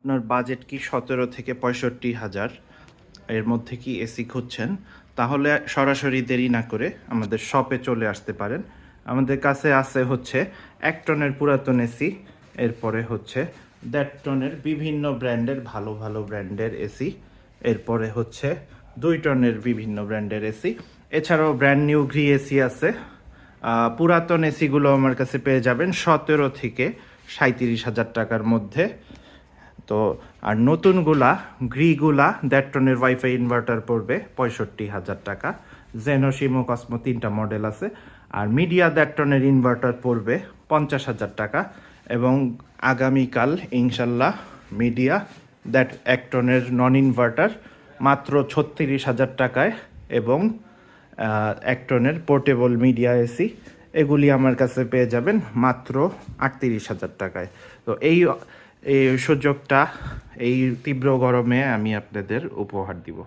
আপনার বাজেট কি 17 থেকে 65 হাজার এর মধ্যে কি এসি খুঁজছেন, তাহলে সরাসরি দেরি না করে আমাদের শপে চলে আসতে পারেন। আমাদের কাছে আছে হচ্ছে 1 টনের পুরাতন এসি, এরপরে হচ্ছে 1.5 টনের বিভিন্ন ব্র্যান্ডের ভালো ভালো ব্র্যান্ডের এসি, এরপরে হচ্ছে 2 টনের বিভিন্ন ব্র্যান্ডের এসি, এছাড়াও ব্র্যান্ড নিউ গ্রি এসি আছে। পুরাতন এসিগুলো আমার কাছে পেয়ে যাবেন 17 থেকে 37 হাজার টাকার মধ্যে। তো আর নতুনগুলা গ্রিগুলা 1.5 টনের ওয়াইফাই ইনভার্টার পড়বে 65 হাজার টাকা। জেনো শিমো কসমো 3টা মডেল আছে। আর মিডিয়া 1.5 টনের ইনভার্টার পড়বে 50 হাজার টাকা। এবং আগামীকাল ইনশাল্লাহ মিডিয়া 1 টনের নন ইনভার্টার মাত্র 36 হাজার টাকায়, এবং 1 টনের পোর্টেবল মিডিয়া এসি এগুলি আমার কাছে পেয়ে যাবেন মাত্র 38 হাজার টাকায়। তো এই এই সুযোগটা এই তীব্র গরমে আমি আপনাদের উপহার দিব।